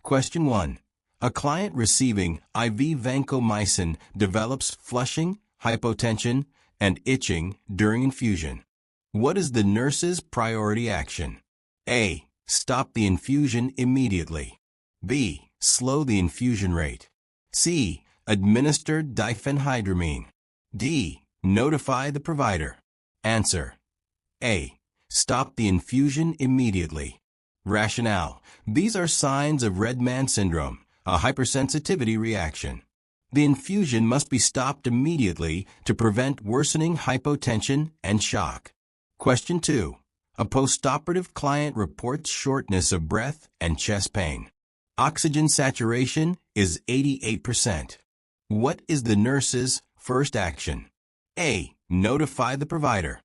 Question 1. A client receiving IV vancomycin develops flushing, hypotension, and itching during infusion. What is the nurse's priority action? A. Stop the infusion immediately. B. Slow the infusion rate. C. Administer diphenhydramine. D. Notify the provider. Answer. A. Stop the infusion immediately. Rationale. These are signs of red man syndrome, a hypersensitivity reaction. The infusion must be stopped immediately to prevent worsening hypotension and shock. Question 2. A postoperative client reports shortness of breath and chest pain. Oxygen saturation is 88%. What is the nurse's first action? A. Notify the provider.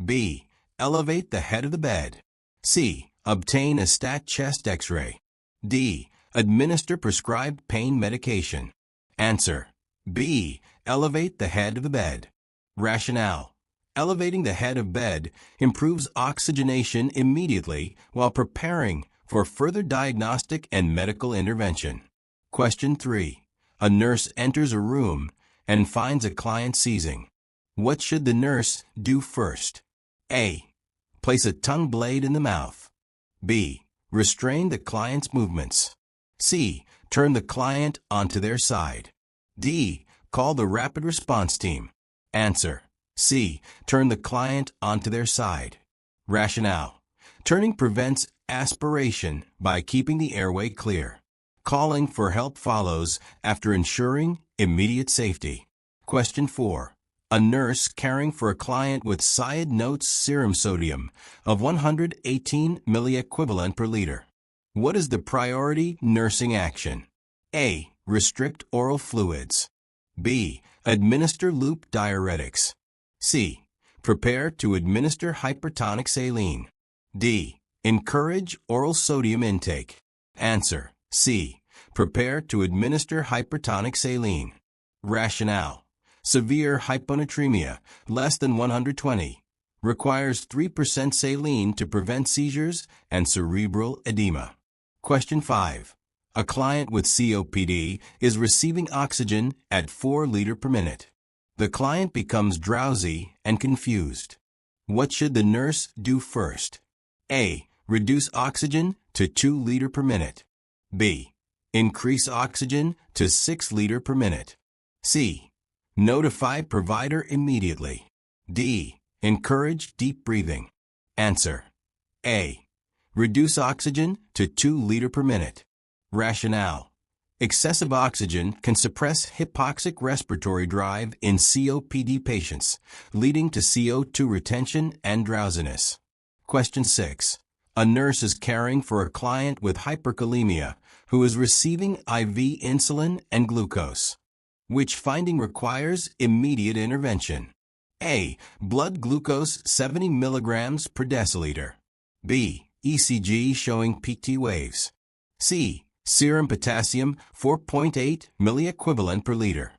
B. Elevate the head of the bed. C. Obtain a stat chest X-ray. D. Administer prescribed pain medication. Answer. B. Elevate the head of the bed. Rationale. Elevating the head of bed improves oxygenation immediately while preparing for further diagnostic and medical intervention. Question 3. A nurse enters a room and finds a client seizing. What should the nurse do first? A. Place a tongue blade in the mouth. B. Restrain the client's movements. C. Turn the client onto their side. D. Call the rapid response team. Answer. C. Turn the client onto their side. Rationale. Turning prevents aspiration by keeping the airway clear. Calling for help follows after ensuring immediate safety. Question 4. A nurse caring for a client with SIAD notes serum sodium of 118 milliequivalent per liter. What is the priority nursing action? A. Restrict oral fluids. B. Administer loop diuretics. C. Prepare to administer hypertonic saline. D. Encourage oral sodium intake. Answer. C. Prepare to administer hypertonic saline. Rationale. Severe hyponatremia, less than 120, requires 3% saline to prevent seizures and cerebral edema. Question 5. A client with COPD is receiving oxygen at 4 liters per minute. The client becomes drowsy and confused. What should the nurse do first? A. Reduce oxygen to 2 liters per minute. B. Increase oxygen to 6 liters per minute. C. Notify provider immediately. D. Encourage deep breathing. Answer. A. Reduce oxygen to 2 liters per minute. Rationale. Excessive oxygen can suppress hypoxic respiratory drive in COPD patients, leading to CO2 retention and drowsiness. Question 6. A nurse is caring for a client with hyperkalemia who is receiving IV insulin and glucose. Which finding requires immediate intervention? A. Blood glucose 70 milligrams per deciliter. B. ECG showing peak T waves. C. Serum potassium 4.8 milliequivalent per liter.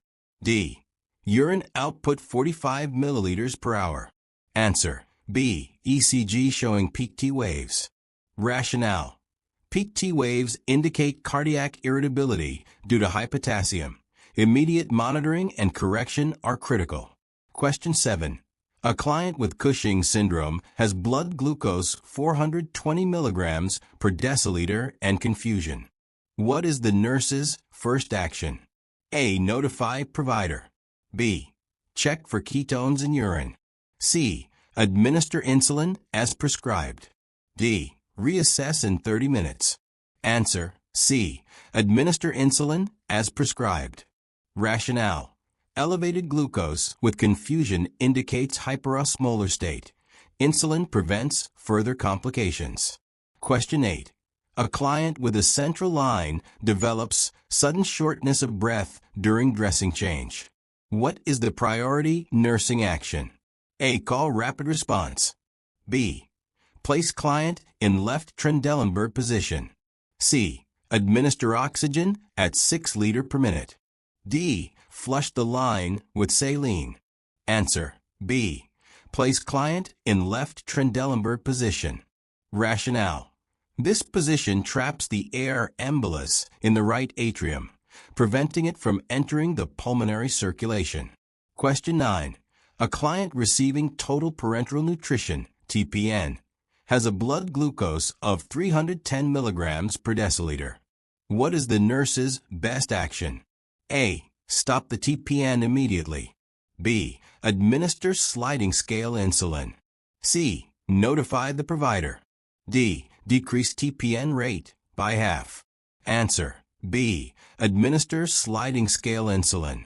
D. Urine output 45 milliliters per hour. Answer. B. ECG showing peak T waves. Rationale. Peak T waves indicate cardiac irritability due to high potassium. Immediate monitoring and correction are critical. Question 7. A client with Cushing's syndrome has blood glucose 420 milligrams per deciliter and confusion. What is the nurse's first action? A. Notify provider. B. Check for ketones in urine. C. Administer insulin as prescribed. D. Reassess in 30 minutes. Answer. C. Administer insulin as prescribed. Rationale. Elevated glucose with confusion indicates hyperosmolar state. Insulin prevents further complications. Question 8. A client with a central line develops sudden shortness of breath during dressing change. What is the priority nursing action? A. Call rapid response. B. Place client in left Trendelenburg position. C. Administer oxygen at 6 liters per minute. D. Flush the line with saline. Answer. B. Place client in left Trendelenburg position. Rationale. This position traps the air embolus in the right atrium, preventing it from entering the pulmonary circulation. Question 9. A client receiving total parenteral nutrition, TPN, has a blood glucose of 310 milligrams per deciliter. What is the nurse's best action? A. Stop the TPN immediately. B. Administer sliding scale insulin. C. Notify the provider. D. Decrease TPN rate by half. Answer. B. Administer sliding scale insulin.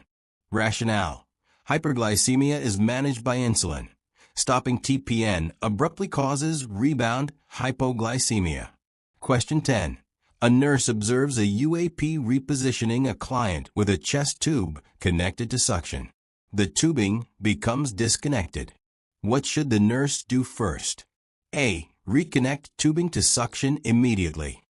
Rationale. Hyperglycemia is managed by insulin. Stopping TPN abruptly causes rebound hypoglycemia. Question 10. A nurse observes a UAP repositioning a client with a chest tube connected to suction. The tubing becomes disconnected. What should the nurse do first? A. Reconnect tubing to suction immediately.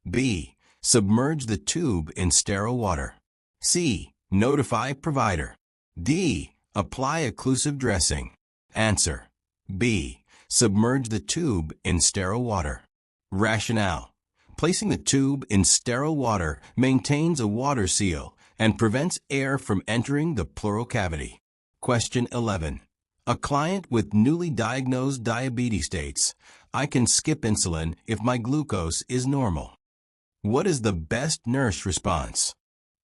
B. Submerge the tube in sterile water. C. Notify provider. D. Apply occlusive dressing. Answer. B. Submerge the tube in sterile water. Rationale. Placing the tube in sterile water maintains a water seal and prevents air from entering the pleural cavity. Question 11. A client with newly diagnosed diabetes states, I can skip insulin if my glucose is normal. What is the best nurse response?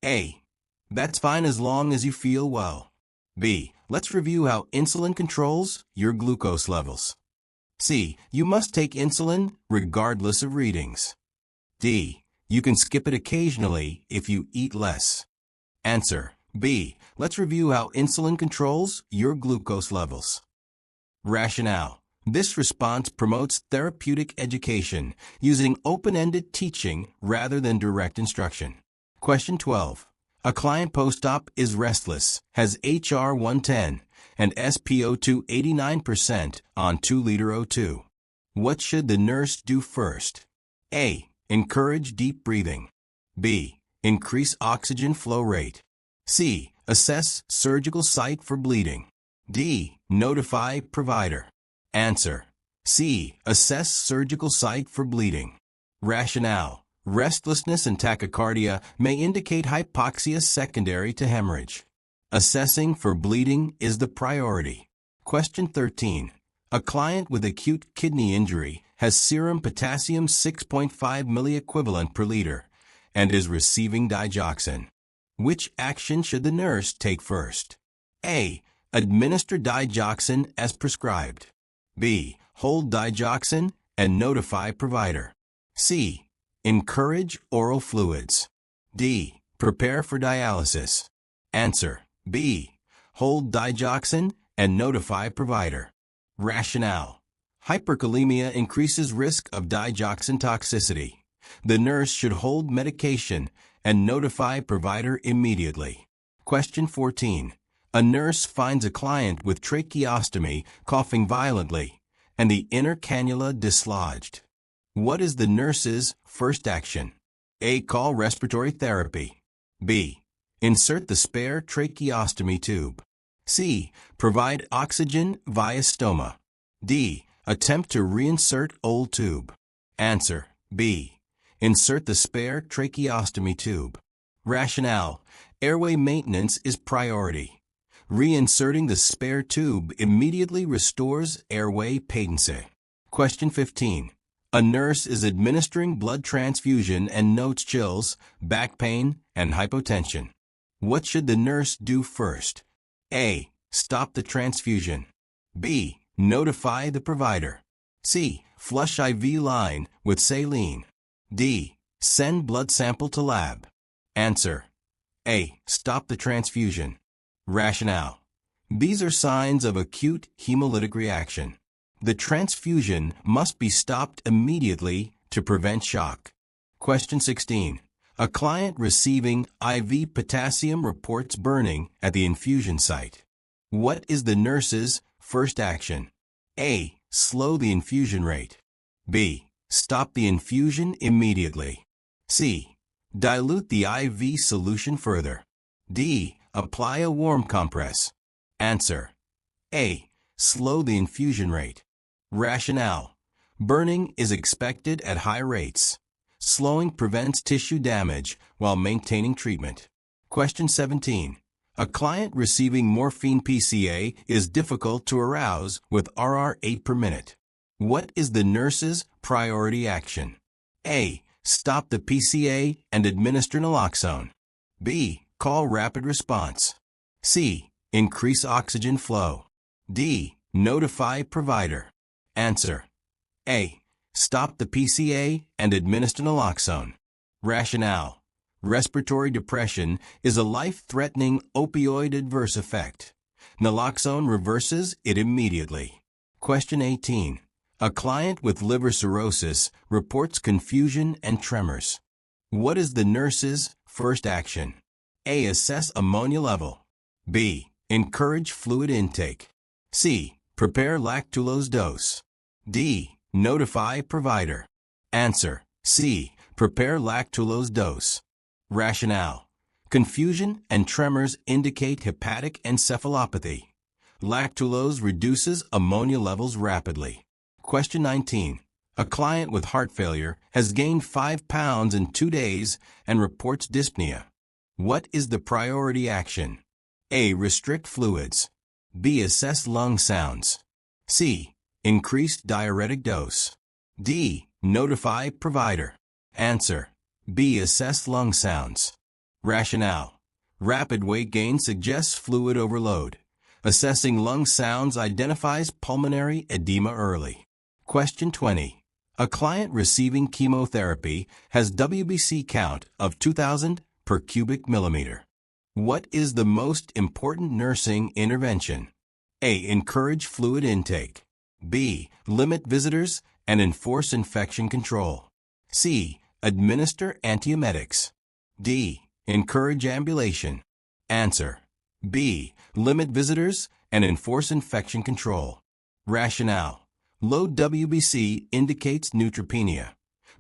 A. That's fine as long as you feel well. B. Let's review how insulin controls your glucose levels. C. You must take insulin regardless of readings. D. You can skip it occasionally if you eat less. Answer. B. Let's review how insulin controls your glucose levels. Rationale. This response promotes therapeutic education using open-ended teaching rather than direct instruction. Question 12. A client post-op is restless, has HR 110, and SpO2 89% on 2-liter O2. What should the nurse do first? A. Encourage deep breathing. B. Increase oxygen flow rate. C. Assess surgical site for bleeding. D. Notify provider. Answer. C. Assess surgical site for bleeding. Rationale. Restlessness and tachycardia may indicate hypoxia secondary to hemorrhage. Assessing for bleeding is the priority. Question 13. A client with acute kidney injury has serum potassium 6.5 milliequivalent per liter and is receiving digoxin. Which action should the nurse take first? A. Administer digoxin as prescribed. B. Hold digoxin and notify provider. C. Encourage oral fluids. D. Prepare for dialysis. Answer. B. Hold digoxin and notify provider. Rationale. Hyperkalemia increases risk of digoxin toxicity. The nurse should hold medication and notify provider immediately. Question 14. A nurse finds a client with tracheostomy coughing violently and the inner cannula dislodged. What is the nurse's first action? A. Call respiratory therapy. B. Insert the spare tracheostomy tube. C. Provide oxygen via stoma. D. Attempt to reinsert old tube. Answer. B. Insert the spare tracheostomy tube. Rationale. Airway maintenance is priority. Reinserting the spare tube immediately restores airway patency. Question 15. A nurse is administering blood transfusion and notes chills, back pain, and hypotension. What should the nurse do first? A. Stop the transfusion. B. Notify the provider. C. Flush IV line with saline. D. Send blood sample to lab. Answer. A. Stop the transfusion. Rationale. These are signs of acute hemolytic reaction. The transfusion must be stopped immediately to prevent shock. Question 16. A client receiving IV potassium reports burning at the infusion site. What is the nurse's first action? A. Slow the infusion rate. B. Stop the infusion immediately. C. Dilute the IV solution further. D. Apply a warm compress. Answer. A. Slow the infusion rate. Rationale. Burning is expected at high rates. Slowing prevents tissue damage while maintaining treatment. Question 17. A client receiving morphine PCA is difficult to arouse with RR 8 per minute. What is the nurse's priority action? A. Stop the PCA and administer naloxone. B. Call rapid response. C. Increase oxygen flow. D. Notify provider. Answer. A. Stop the PCA and administer naloxone. Rationale. Respiratory depression is a life-threatening opioid adverse effect. Naloxone reverses it immediately. Question 18. A client with liver cirrhosis reports confusion and tremors. What is the nurse's first action? A. Assess ammonia level. B. Encourage fluid intake. C. Prepare lactulose dose. D. Notify provider. Answer. C. Prepare lactulose dose. Rationale. Confusion and tremors indicate hepatic encephalopathy. Lactulose reduces ammonia levels rapidly. Question 19. A client with heart failure has gained 5 pounds in 2 days and reports dyspnea. What is the priority action? A. Restrict fluids. B. Assess lung sounds. C. Increase diuretic dose. D. Notify provider. Answer. B. Assess lung sounds. Rationale. Rapid weight gain suggests fluid overload. Assessing lung sounds identifies pulmonary edema early. Question 20. A client receiving chemotherapy has WBC count of 2,000 per cubic millimeter. What is the most important nursing intervention? A. Encourage fluid intake. B. Limit visitors and enforce infection control. C. Administer antiemetics. D. Encourage ambulation. Answer. B. Limit visitors and enforce infection control. Rationale. Low WBC indicates neutropenia.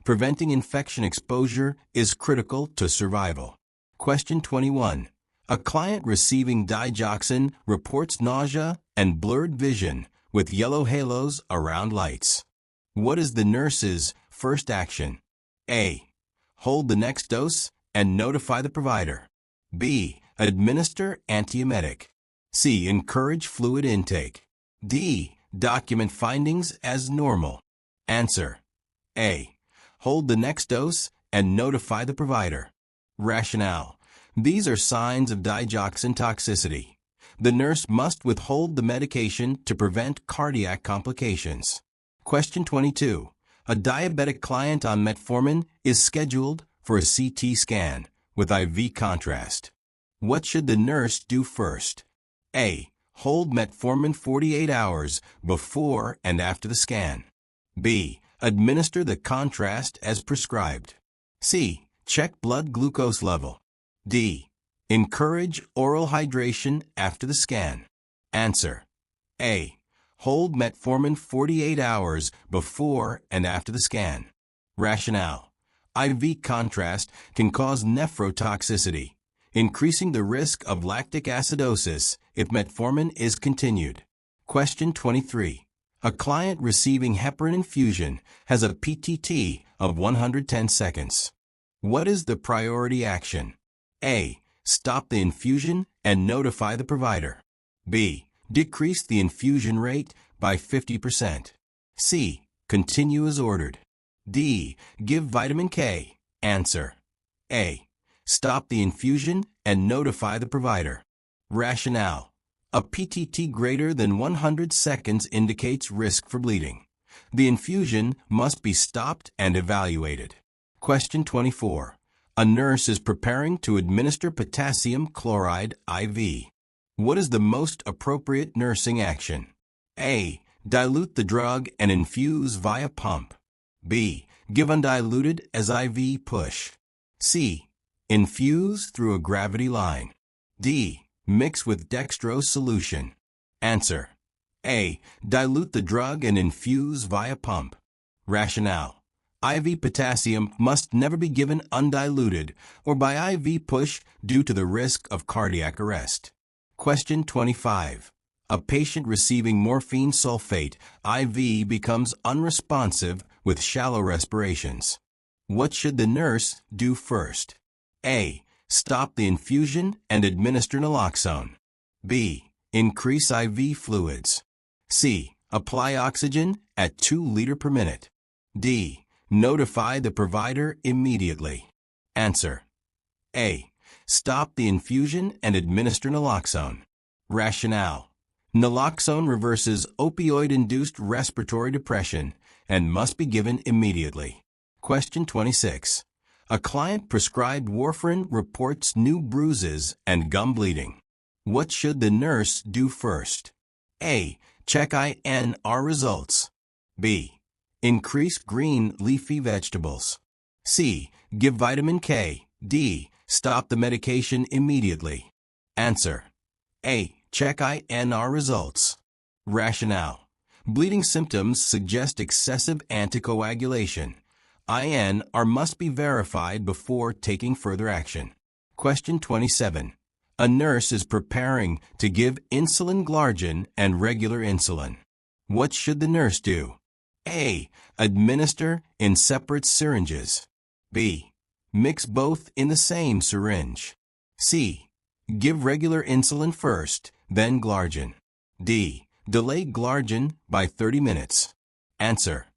Preventing infection exposure is critical to survival. Question 21. A client receiving digoxin reports nausea and blurred vision with yellow halos around lights. What is the nurse's first action? A. Hold the next dose and notify the provider. B. Administer antiemetic. C. Encourage fluid intake. D. Document findings as normal. Answer. A. Hold the next dose and notify the provider. Rationale. These are signs of digoxin toxicity. The nurse must withhold the medication to prevent cardiac complications. Question 22. A diabetic client on metformin is scheduled for a CT scan with IV contrast. What should the nurse do first? A. Hold metformin 48 hours before and after the scan. B. Administer the contrast as prescribed. C. Check blood glucose level. D. Encourage oral hydration after the scan. Answer. A. Hold metformin 48 hours before and after the scan. Rationale. IV contrast can cause nephrotoxicity, increasing the risk of lactic acidosis if metformin is continued. Question 23. A client receiving heparin infusion has a PTT of 110 seconds. What is the priority action? A. Stop the infusion and notify the provider. B. Decrease the infusion rate by 50%. C. Continue as ordered. D. Give vitamin K. Answer. A. Stop the infusion and notify the provider. Rationale. A PTT greater than 100 seconds indicates risk for bleeding. The infusion must be stopped and evaluated. Question 24. A nurse is preparing to administer potassium chloride IV. What is the most appropriate nursing action? A. Dilute the drug and infuse via pump. B. Give undiluted as IV push. C. Infuse through a gravity line. D. Mix with dextrose solution. Answer. A. Dilute the drug and infuse via pump. Rationale. IV potassium must never be given undiluted or by IV push due to the risk of cardiac arrest. Question 25. A patient receiving morphine sulfate IV becomes unresponsive with shallow respirations. What should the nurse do first? A. Stop the infusion and administer naloxone. B. Increase IV fluids. C. Apply oxygen at 2 liters per minute. D. Notify the provider immediately. Answer. A. Stop the infusion and administer naloxone. Rationale. Naloxone reverses opioid-induced respiratory depression and must be given immediately. Question 26. A client prescribed warfarin reports new bruises and gum bleeding. What should the nurse do first? A. Check INR results. B. Increase green leafy vegetables. C. Give vitamin K. D. Stop the medication immediately. Answer. A. Check INR results. Rationale. Bleeding symptoms suggest excessive anticoagulation. INR must be verified before taking further action. Question 27. A nurse is preparing to give insulin glargine and regular insulin. What should the nurse do? A. Administer in separate syringes. B. Mix both in the same syringe. C. Give regular insulin first, then glargine. D. Delay glargine by 30 minutes. Answer.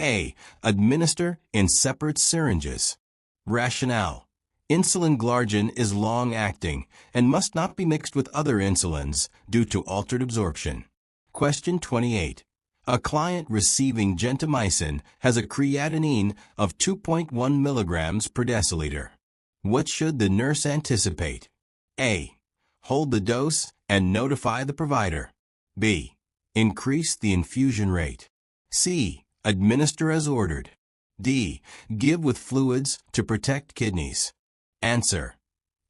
A. Administer in separate syringes. Rationale. Insulin glargine is long-acting and must not be mixed with other insulins due to altered absorption. Question 28. A client receiving gentamicin has a creatinine of 2.1 milligrams per deciliter. What should the nurse anticipate? A. Hold the dose and notify the provider. B. Increase the infusion rate. C. Administer as ordered. D. Give with fluids to protect kidneys. Answer.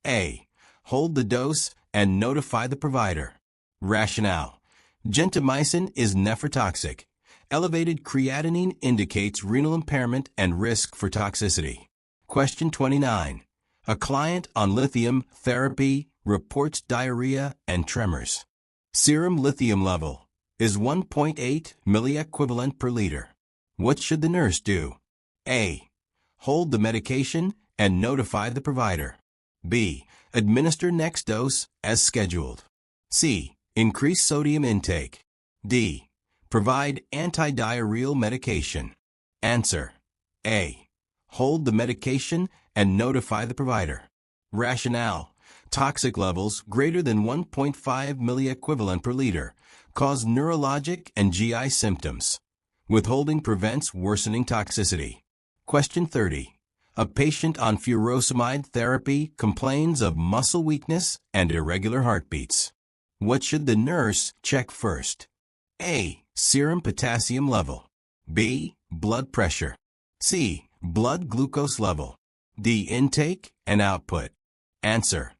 A. Hold the dose and notify the provider. Rationale. Gentamicin is nephrotoxic. Elevated creatinine indicates renal impairment and risk for toxicity. Question 29. A client on lithium therapy reports diarrhea and tremors. Serum lithium level is 1.8 milliequivalent per liter. What should the nurse do? A. Hold the medication and notify the provider. B. Administer next dose as scheduled. C. Increase sodium intake. D. Provide antidiarrheal medication. Answer. A. Hold the medication and notify the provider. Rationale. Toxic levels greater than 1.5 milliequivalent per liter cause neurologic and GI symptoms. Withholding prevents worsening toxicity. Question 30. A patient on furosemide therapy complains of muscle weakness and irregular heartbeats. What should the nurse check first? A. Serum potassium level. B. Blood pressure. C. Blood glucose level. D. Intake and output. Answer.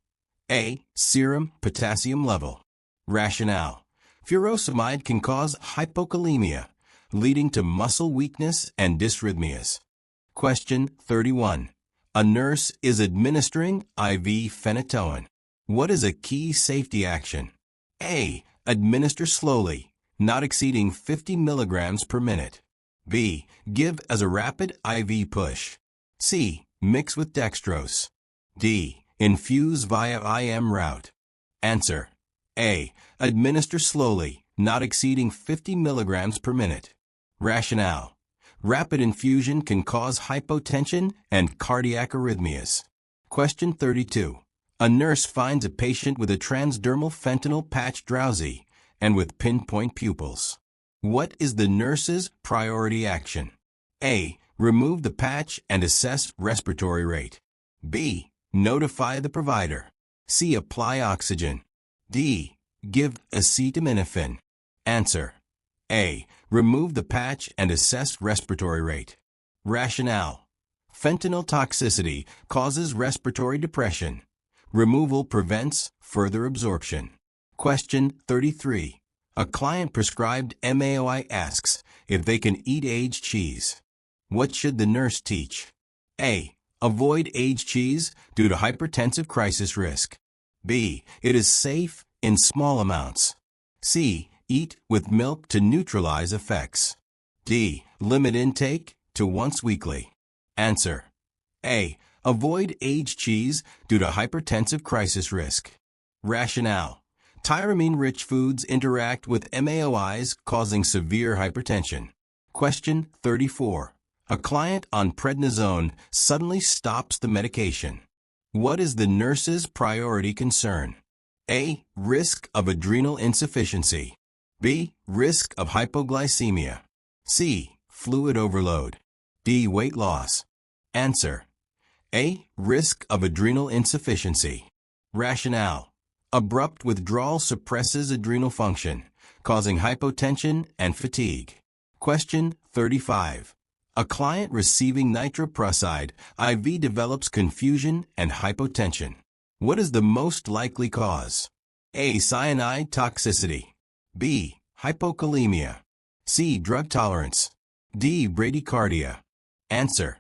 A. Serum potassium level. Rationale. Furosemide can cause hypokalemia, leading to muscle weakness and dysrhythmias. Question 31. A nurse is administering IV phenytoin. What is a key safety action? A. Administer slowly, not exceeding 50 milligrams per minute. B. Give as a rapid IV push. C. Mix with dextrose. D. Infuse via IM route. Answer. A. Administer slowly, not exceeding 50 milligrams per minute. Rationale. Rapid infusion can cause hypotension and cardiac arrhythmias. Question 32. A nurse finds a patient with a transdermal fentanyl patch drowsy and with pinpoint pupils. What is the nurse's priority action? A. Remove the patch and assess respiratory rate. B. Notify the provider. C. Apply oxygen. D. Give acetaminophen. Answer. A. Remove the patch and assess respiratory rate. Rationale. Fentanyl toxicity causes respiratory depression. Removal prevents further absorption. Question 33. A client prescribed MAOI asks if they can eat aged cheese. What should the nurse teach? A. Avoid aged cheese due to hypertensive crisis risk. B. It is safe in small amounts. C. Eat with milk to neutralize effects. D. Limit intake to once weekly. Answer: A. Avoid aged cheese due to hypertensive crisis risk. Rationale: tyramine-rich foods interact with MAOIs, causing severe hypertension. Question 34. A client on prednisone suddenly stops the medication. What is the nurse's priority concern? A. Risk of adrenal insufficiency. B. Risk of hypoglycemia. C. Fluid overload. D. Weight loss. Answer: A. Risk of adrenal insufficiency. Rationale: abrupt withdrawal suppresses adrenal function, causing hypotension and fatigue. Question 35. A client receiving nitroprusside IV develops confusion and hypotension. What is the most likely cause? A. Cyanide toxicity. B. Hypokalemia. C. Drug tolerance. D. Bradycardia. Answer: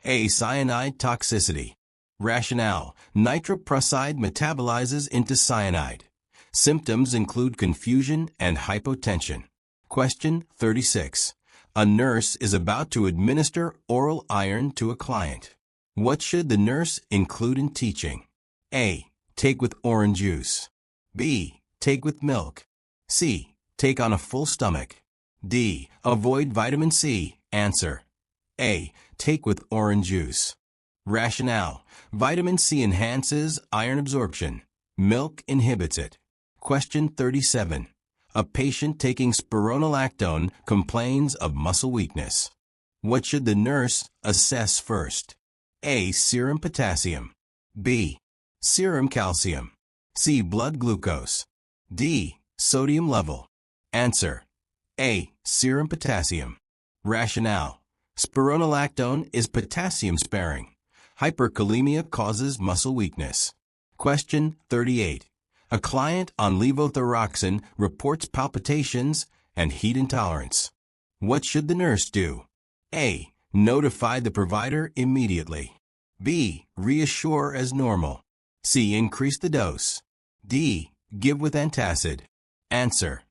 A. Cyanide toxicity. Rationale: nitroprusside metabolizes into cyanide. Symptoms include confusion and hypotension. Question 36. A nurse is about to administer oral iron to a client. What should the nurse include in teaching? A. Take with orange juice. B. Take with milk. C. Take on a full stomach. D. Avoid vitamin C. Answer: A. Take with orange juice. Rationale: vitamin C enhances iron absorption. Milk inhibits it. Question 37. A patient taking spironolactone complains of muscle weakness. What should the nurse assess first? A. Serum potassium. B. Serum calcium. C. Blood glucose. D. Sodium level. Answer: A. Serum potassium. Rationale: spironolactone is potassium sparing. Hyperkalemia causes muscle weakness. Question 38. A client on levothyroxine reports palpitations and heat intolerance. What should the nurse do? A. Notify the provider immediately. B. Reassure as normal. C. Increase the dose. D. Give with antacid. Answer: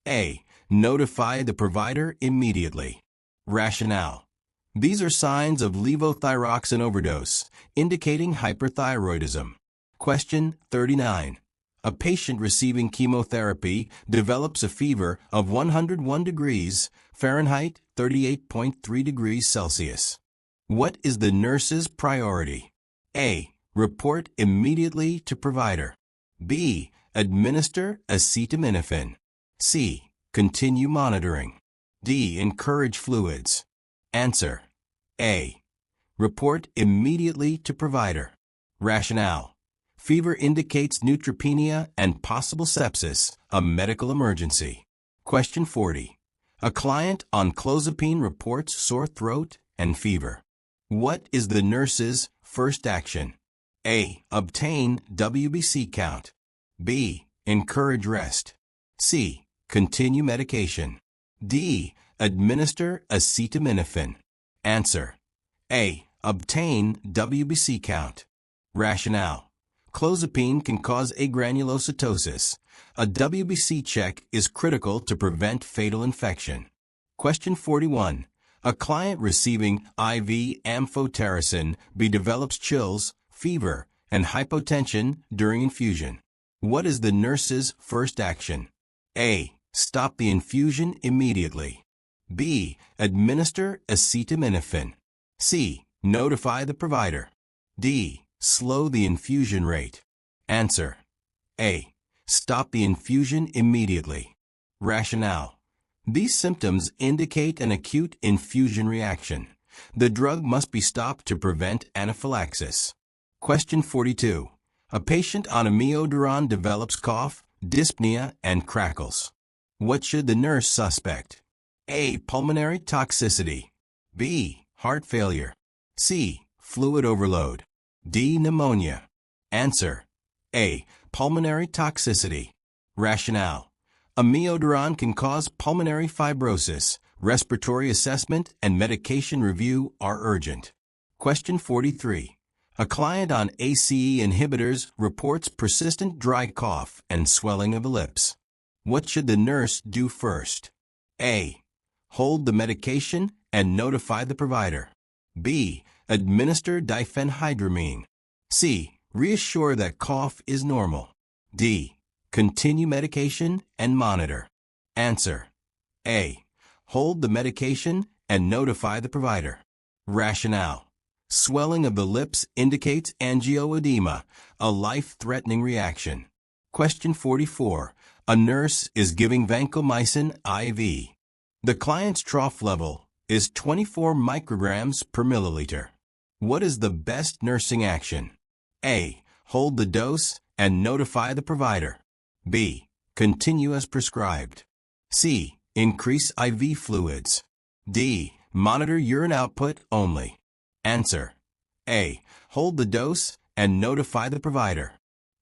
A. Notify the provider immediately. Rationale: these are signs of levothyroxine overdose, indicating hyperthyroidism. Question 39. A patient receiving chemotherapy develops a fever of 101 degrees Fahrenheit, 38.3 degrees Celsius. What is the nurse's priority? A. Report immediately to provider. B. Administer acetaminophen. C. Continue monitoring. D. Encourage fluids. Answer: A. Report immediately to provider. Rationale: fever indicates neutropenia and possible sepsis, a medical emergency. Question 40. A client on clozapine reports sore throat and fever. What is the nurse's first action? A. Obtain WBC count. B. Encourage rest. C. Continue medication. D. Administer acetaminophen. Answer: A. Obtain WBC count. Rationale: clozapine can cause agranulocytosis. A WBC check is critical to prevent fatal infection. Question 41. A client receiving IV amphotericin B develops chills, fever, and hypotension during infusion. What is the nurse's first action? A. Stop the infusion immediately. B. Administer acetaminophen. C. Notify the provider. D. Slow the infusion rate. Answer: A. Stop the infusion immediately. Rationale: these symptoms indicate an acute infusion reaction. The drug must be stopped to prevent anaphylaxis. Question 42. A patient on amiodarone develops cough, dyspnea, and crackles. What should the nurse suspect? A. Pulmonary toxicity. B. Heart failure. C. Fluid overload. D. Pneumonia. Answer: A. Pulmonary toxicity. Rationale: amiodarone can cause pulmonary fibrosis. Respiratory assessment and medication review are urgent. Question 43. A client on ACE inhibitors reports persistent dry cough and swelling of the lips. What should the nurse do first? A. Hold the medication and notify the provider. B. Administer diphenhydramine. C. Reassure that cough is normal. D. Continue medication and monitor. Answer. A. Hold the medication and notify the provider. Rationale. Swelling of the lips indicates angioedema, a life-threatening reaction. Question 44. A nurse is giving vancomycin IV. The client's trough level is 24 micrograms per milliliter. What is the best nursing action? A. Hold the dose and notify the provider. B. Continue as prescribed. C. Increase IV fluids. D. Monitor urine output only. Answer. A. Hold the dose and notify the provider.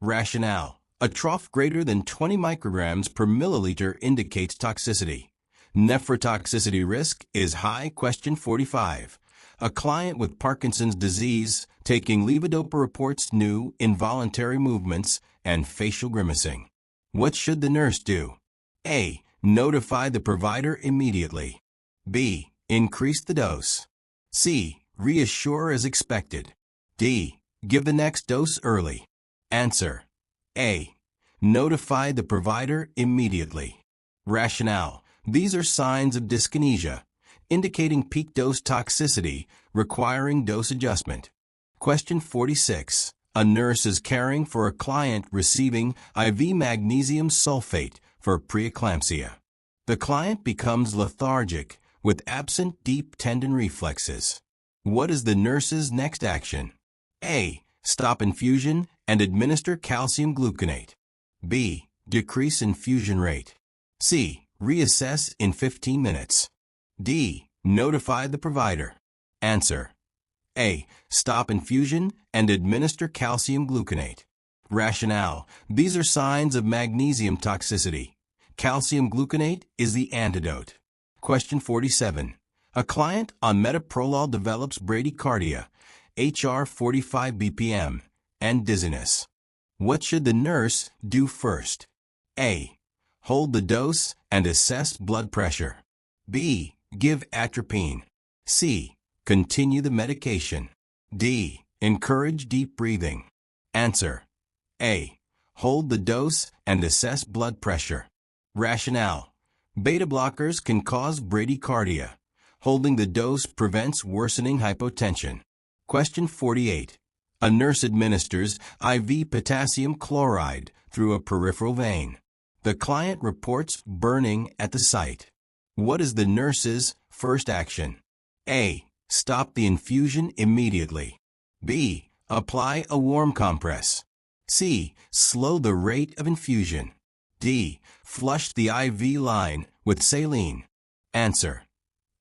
Rationale. A trough greater than 20 micrograms per milliliter indicates toxicity. Nephrotoxicity risk is high. Question 45. A client with Parkinson's disease taking levodopa reports new involuntary movements and facial grimacing. What should the nurse do? A. Notify the provider immediately. B. Increase the dose. C. Reassure as expected. D. Give the next dose early. Answer. A. Notify the provider immediately. Rationale. These are signs of dyskinesia, indicating peak dose toxicity requiring dose adjustment. Question 46. A nurse is caring for a client receiving IV magnesium sulfate for preeclampsia. The client becomes lethargic with absent deep tendon reflexes. What is the nurse's next action? A. Stop infusion and administer calcium gluconate. B. Decrease infusion rate. C. Reassess in 15 minutes. D. Notify the provider. Answer. A. Stop infusion and administer calcium gluconate. Rationale. These are signs of magnesium toxicity. Calcium gluconate is the antidote. Question 47. A client on metoprolol develops bradycardia, HR 45 BPM, and dizziness. What should the nurse do first? A. Hold the dose and assess blood pressure. B. Give atropine. C. Continue the medication. D. Encourage deep breathing. Answer. A. Hold the dose and assess blood pressure. Rationale. Beta blockers can cause bradycardia. Holding the dose prevents worsening hypotension. Question 48. A nurse administers IV potassium chloride through a peripheral vein. The client reports burning at the site. What is the nurse's first action? A. Stop the infusion immediately. B. Apply a warm compress. C. Slow the rate of infusion. D. Flush the IV line with saline. Answer.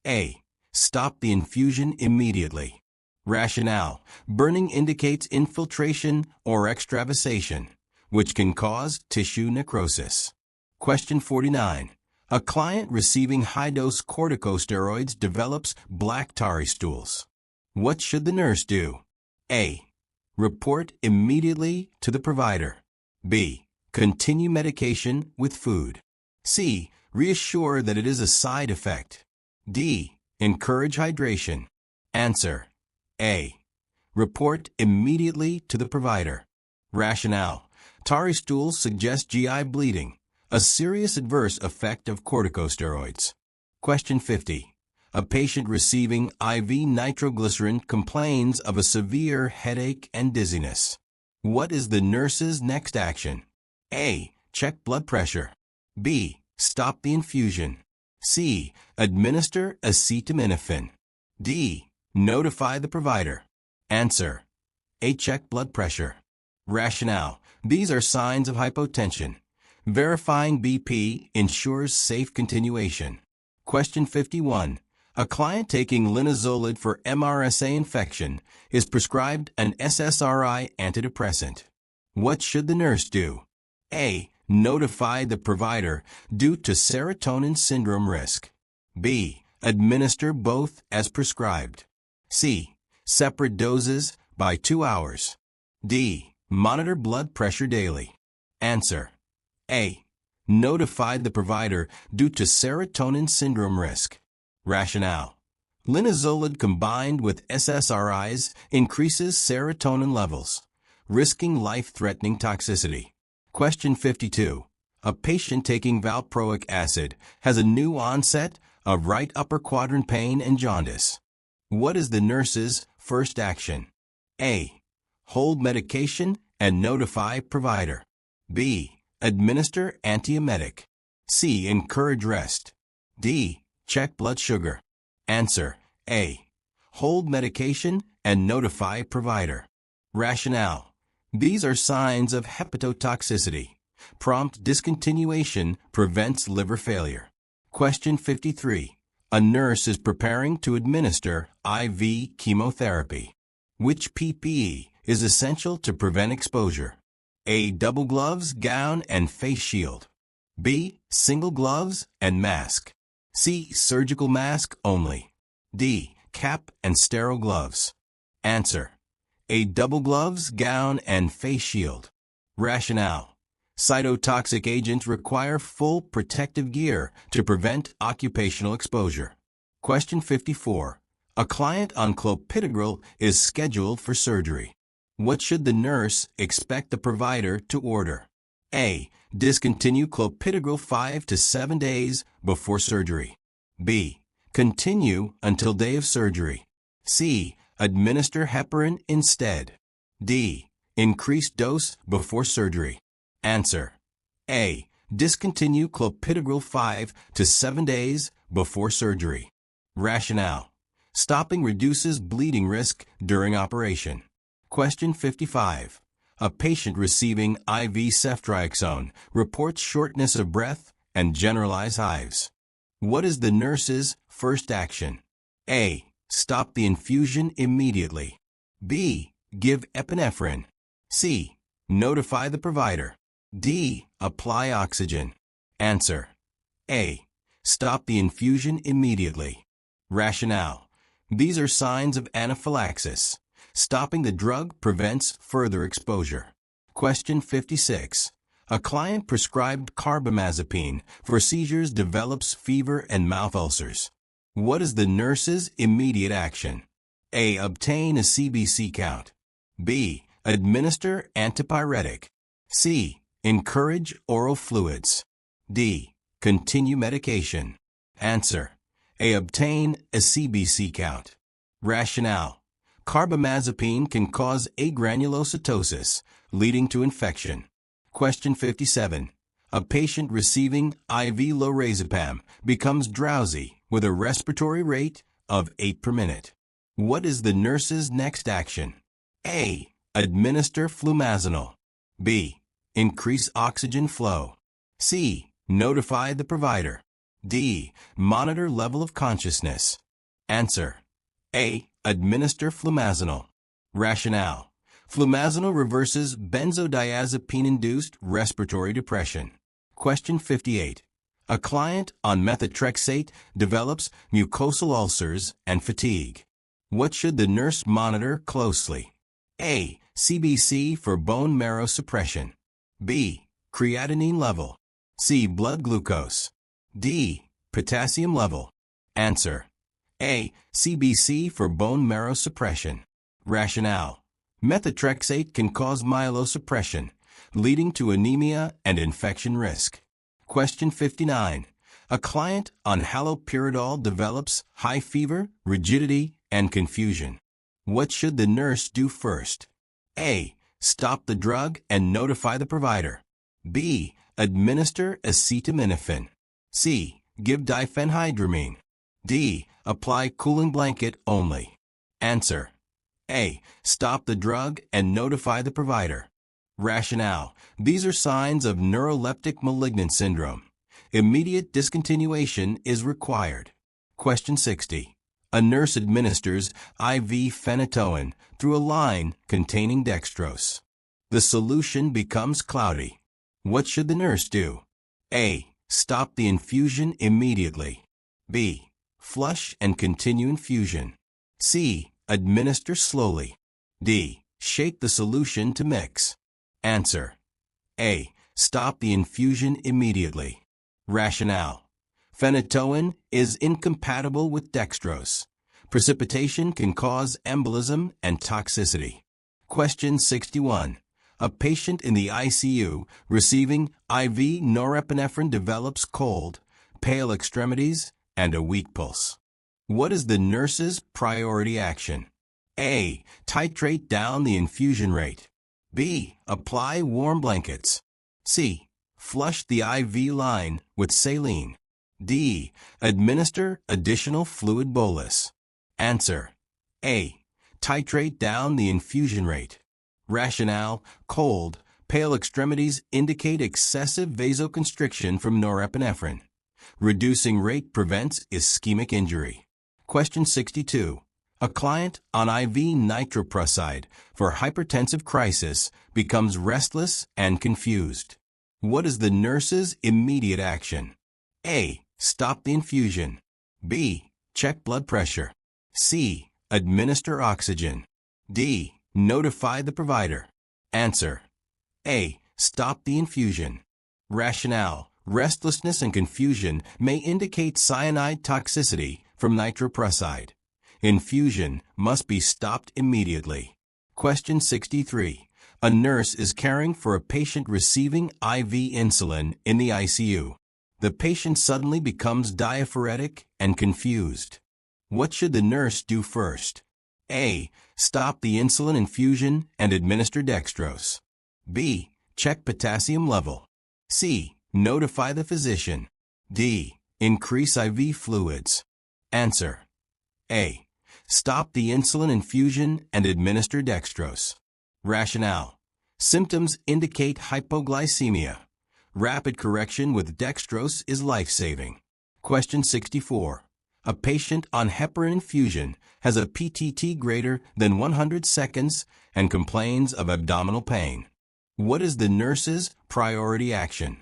A. Stop the infusion immediately. Rationale. Burning indicates infiltration or extravasation, which can cause tissue necrosis. Question 49. A client receiving high-dose corticosteroids develops black tarry stools. What should the nurse do? A. Report immediately to the provider. B. Continue medication with food. C. Reassure that it is a side effect. D. Encourage hydration. Answer. A. Report immediately to the provider. Rationale. Tarry stools suggest GI bleeding, a serious adverse effect of corticosteroids. Question 50. A patient receiving IV nitroglycerin complains of a severe headache and dizziness. What is the nurse's next action? A. Check blood pressure. B. Stop the infusion. C. Administer acetaminophen. D. Notify the provider. Answer. A. Check blood pressure. Rationale. These are signs of hypotension. Verifying BP ensures safe continuation. Question 51. A client taking linezolid for MRSA infection is prescribed an SSRI antidepressant. What should the nurse do? A. Notify the provider due to serotonin syndrome risk. B. Administer both as prescribed. C. Separate doses by 2 hours. D. Monitor blood pressure daily. Answer. A. Notify the provider due to serotonin syndrome risk. Rationale: linezolid combined with SSRIs increases serotonin levels, risking life-threatening toxicity. Question 52. A patient taking valproic acid has a new onset of right upper quadrant pain and jaundice. What is the nurse's first action? A. Hold medication and notify provider. B. Administer antiemetic. C. Encourage rest. D. Check blood sugar. Answer: A. Hold medication and notify provider. Rationale: these are signs of hepatotoxicity. Prompt discontinuation prevents liver failure. Question 53. A nurse is preparing to administer IV chemotherapy. Which PPE is essential to prevent exposure? A. Double gloves, gown, and face shield. B. Single gloves and mask. C. Surgical mask only. D. Cap and sterile gloves. Answer: A. Double gloves, gown, and face shield. Rationale: cytotoxic agents require full protective gear to prevent occupational exposure. Question 54. A client on clopidogrel is scheduled for surgery. What should the nurse expect the provider to order? A. Discontinue clopidogrel 5 to 7 days before surgery. B. Continue until day of surgery. C. Administer heparin instead. D. Increase dose before surgery. Answer: A. Discontinue clopidogrel 5 to 7 days before surgery. Rationale: stopping reduces bleeding risk during operation. Question 55. A patient receiving IV ceftriaxone reports shortness of breath and generalized hives. What is the nurse's first action? A. Stop the infusion immediately. B. Give epinephrine. C. Notify the provider. D. Apply oxygen. Answer: A. Stop the infusion immediately. Rationale: these are signs of anaphylaxis. Stopping the drug prevents further exposure. Question 56. A client prescribed carbamazepine for seizures develops fever and mouth ulcers. What is the nurse's immediate action? A. Obtain a CBC count. B. Administer antipyretic. C. Encourage oral fluids. D. Continue medication. Answer: A. Obtain a CBC count. Rationale: carbamazepine can cause agranulocytosis, leading to infection. Question 57. A patient receiving IV lorazepam becomes drowsy with a respiratory rate of 8 per minute. What is the nurse's next action? A. Administer flumazenol. B. Increase oxygen flow. C. Notify the provider. D. Monitor level of consciousness. Answer: A. Administer flumazenol. Rationale: flumazenol reverses benzodiazepine-induced respiratory depression. Question 58. A client on methotrexate develops mucosal ulcers and fatigue. What should the nurse monitor closely? A. CBC for bone marrow suppression. B. Creatinine level. C. Blood glucose. D. Potassium level. Answer: A. CBC for bone marrow suppression. Rationale: methotrexate can cause myelosuppression, leading to anemia and infection risk. Question 59. A client on haloperidol develops high fever, rigidity, and confusion. What should the nurse do first? A. Stop the drug and notify the provider. B. Administer acetaminophen. C. Give diphenhydramine. D. Apply cooling blanket only. Answer: A. Stop the drug and notify the provider. Rationale: these are signs of neuroleptic malignant syndrome. Immediate discontinuation is required. Question 60. A nurse administers IV phenytoin through a line containing dextrose. The solution becomes cloudy. What should the nurse do? A. Stop the infusion immediately. B. Flush and continue infusion. C. Administer slowly. D. Shake the solution to mix. Answer: A. Stop the infusion immediately. Rationale: phenytoin is incompatible with dextrose. Precipitation can cause embolism and toxicity. Question 61. A patient in the ICU receiving IV norepinephrine develops cold, pale extremities, and a weak pulse. What is the nurse's priority action? A. Titrate down the infusion rate. B. Apply warm blankets. C. Flush the IV line with saline. D. Administer additional fluid bolus. Answer: A. Titrate down the infusion rate. Rationale: cold, pale extremities indicate excessive vasoconstriction from norepinephrine. Reducing rate prevents ischemic injury. Question 62. A client on IV nitroprusside for hypertensive crisis becomes restless and confused. What is the nurse's immediate action? A. Stop the infusion. B. Check blood pressure. C. Administer oxygen. D. Notify the provider. Answer: A. Stop the infusion. Rationale: restlessness and confusion may indicate cyanide toxicity from nitroprusside. Infusion must be stopped immediately. Question 63. A nurse is caring for a patient receiving IV insulin in the ICU. The patient suddenly becomes diaphoretic and confused. What should the nurse do first? A. Stop the insulin infusion and administer dextrose. B. Check potassium level. C. Notify the physician. D. Increase IV fluids. Answer: A. Stop the insulin infusion and administer dextrose. Rationale: symptoms indicate hypoglycemia. Rapid correction with dextrose is life-saving. Question 64. A patient on heparin infusion has a PTT greater than 100 seconds and complains of abdominal pain. What is the nurse's priority action?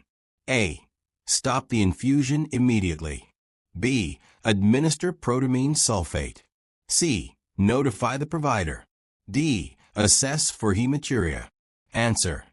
A. Stop the infusion immediately. B. Administer protamine sulfate. C. Notify the provider. D. Assess for hematuria. Answer: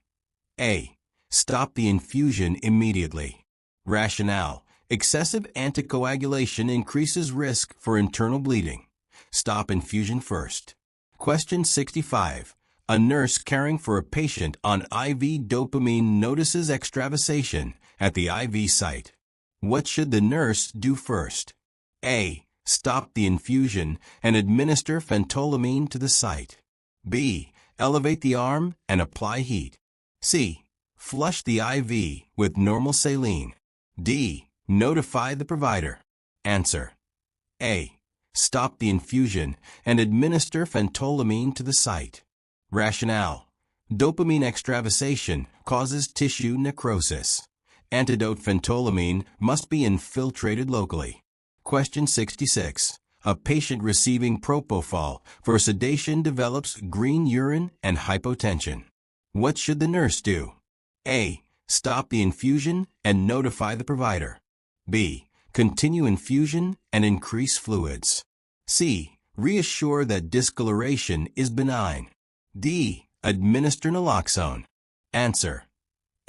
A. Stop the infusion immediately. Rationale: excessive anticoagulation increases risk for internal bleeding. Stop infusion first. Question 65. A nurse caring for a patient on IV dopamine notices extravasation at the IV site. What should the nurse do first? A. Stop the infusion and administer phentolamine to the site. B. Elevate the arm and apply heat. C. Flush the IV with normal saline. D. Notify the provider. Answer: A. Stop the infusion and administer phentolamine to the site. Rationale: dopamine extravasation causes tissue necrosis. Antidote: phentolamine must be infiltrated locally. Question 66. A patient receiving propofol for sedation develops green urine and hypotension. What should the nurse do? A. Stop the infusion and notify the provider. B. Continue infusion and increase fluids. C. Reassure that discoloration is benign. D. Administer naloxone. Answer: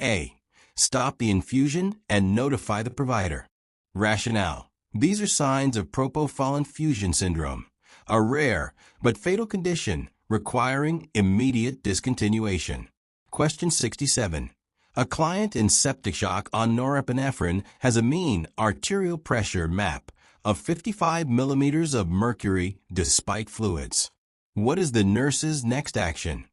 A. Stop the infusion and notify the provider. Rationale: these are signs of propofol infusion syndrome, a rare but fatal condition requiring immediate discontinuation. Question 67. A client in septic shock on norepinephrine has a mean arterial pressure MAP of 55 millimeters of mercury despite fluids. What is the nurse's next action?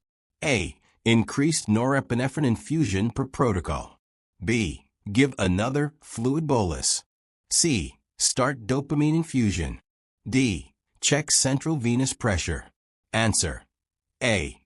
A. Increase norepinephrine infusion per protocol. B. Give another fluid bolus. C. Start dopamine infusion. D. Check central venous pressure. Answer: A.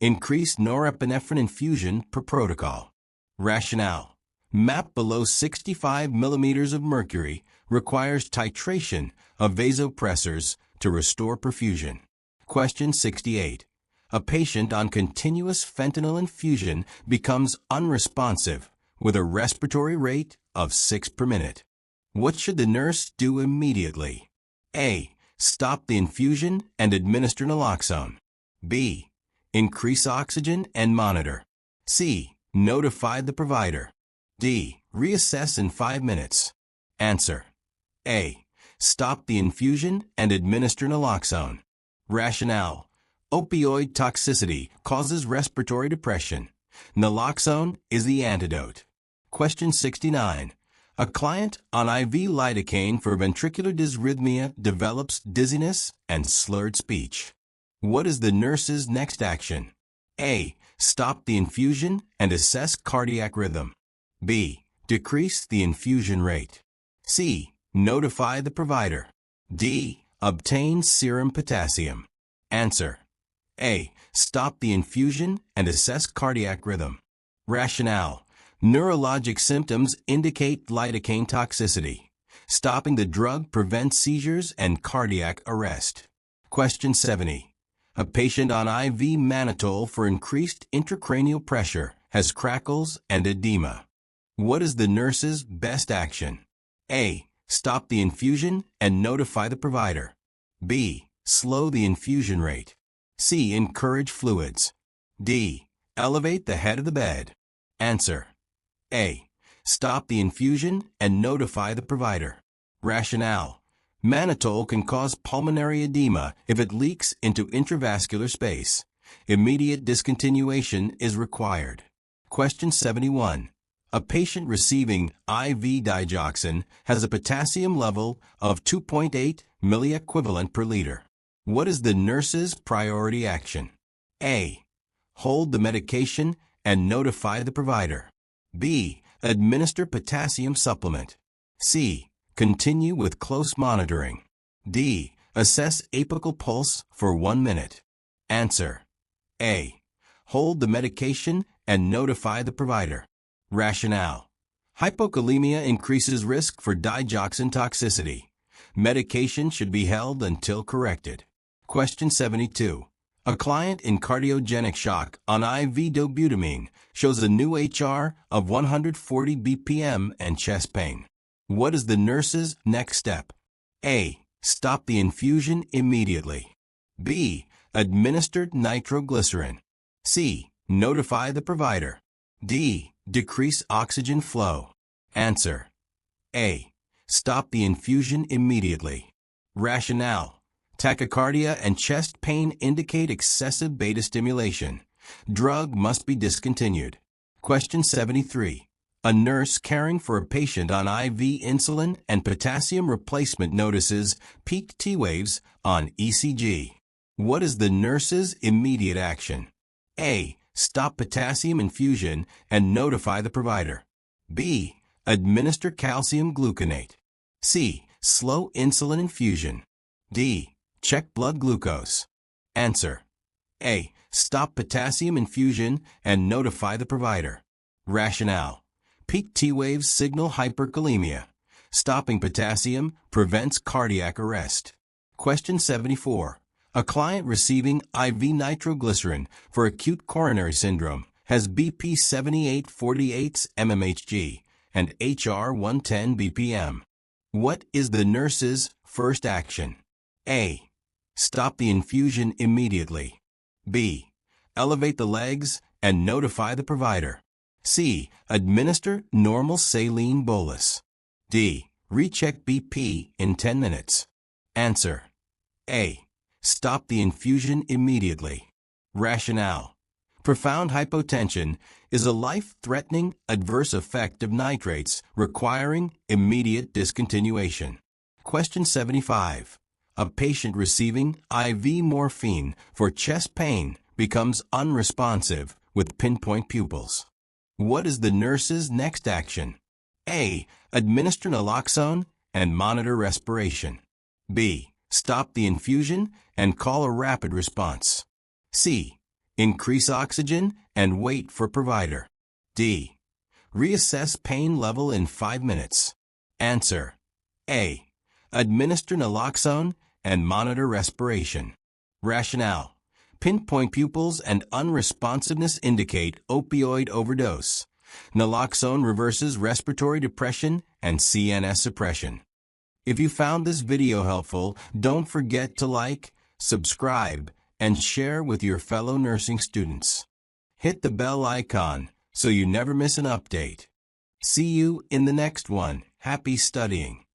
Increase norepinephrine infusion per protocol. Rationale: MAP below 65 millimeters of mercury requires titration of vasopressors to restore perfusion. Question 68. A patient on continuous fentanyl infusion becomes unresponsive with a respiratory rate of 6 per minute. What should the nurse do immediately? A. Stop the infusion and administer naloxone. B. Increase oxygen and monitor. C. Notify the provider. D. Reassess in 5 minutes. Answer: A. Stop the infusion and administer naloxone. Rationale: opioid toxicity causes respiratory depression. Naloxone is the antidote. Question 69. A client on IV lidocaine for ventricular dysrhythmia develops dizziness and slurred speech. What is the nurse's next action? A. Stop the infusion and assess cardiac rhythm. B. Decrease the infusion rate. C. Notify the provider. D. Obtain serum potassium. Answer: A. Stop the infusion and assess cardiac rhythm. Rationale: neurologic symptoms indicate lidocaine toxicity. Stopping the drug prevents seizures and cardiac arrest. Question 70. A patient on IV mannitol for increased intracranial pressure has crackles and edema. What is the nurse's best action? A. Stop the infusion and notify the provider. B. Slow the infusion rate. C. Encourage fluids. D. Elevate the head of the bed. Answer: A. Stop the infusion and notify the provider. Rationale: mannitol can cause pulmonary edema if it leaks into intravascular space. Immediate discontinuation is required. Question 71. A patient receiving IV digoxin has a potassium level of 2.8 milliequivalent per liter. What is the nurse's priority action? A. Hold the medication and notify the provider. B. Administer potassium supplement. C. Continue with close monitoring. D. Assess apical pulse for 1 minute. Answer: A. Hold the medication and notify the provider. Rationale: hypokalemia increases risk for digoxin toxicity. Medication should be held until corrected. Question 72. A client in cardiogenic shock on IV dobutamine shows a new HR of 140 BPM and chest pain. What is the nurse's next step? A. Stop the infusion immediately. B. Administer nitroglycerin. C. Notify the provider. D. Decrease oxygen flow. Answer: A. Stop the infusion immediately. Rationale: tachycardia and chest pain indicate excessive beta stimulation. Drug must be discontinued. Question 73. A nurse caring for a patient on IV insulin and potassium replacement notices peaked T waves on ECG. What is the nurse's immediate action? A. Stop potassium infusion and notify the provider. B. Administer calcium gluconate. C. Slow insulin infusion. D. Check blood glucose. Answer: A. Stop potassium infusion and notify the provider. Rationale: peak T waves signal hyperkalemia. Stopping potassium prevents cardiac arrest. Question 74. A client receiving IV nitroglycerin for acute coronary syndrome has BP 7848 mmHg and HR 110 BPM. What is the nurse's first action? A. Stop the infusion immediately. B. Elevate the legs and notify the provider. C. Administer normal saline bolus. D. Recheck BP in 10 minutes. Answer: A. Stop the infusion immediately. Rationale: profound hypotension is a life-threatening adverse effect of nitrates requiring immediate discontinuation. Question 75. A patient receiving IV morphine for chest pain becomes unresponsive with pinpoint pupils. What is the nurse's next action? A. Administer naloxone and monitor respiration. B. Stop the infusion and call a rapid response. C. Increase oxygen and wait for provider. D. Reassess pain level in 5 minutes. Answer: A. Administer naloxone and monitor respiration. Rationale: pinpoint pupils and unresponsiveness indicate opioid overdose. Naloxone reverses respiratory depression and CNS suppression. If you found this video helpful, don't forget to like, subscribe, and share with your fellow nursing students. Hit the bell icon so you never miss an update. See you in the next one. Happy studying.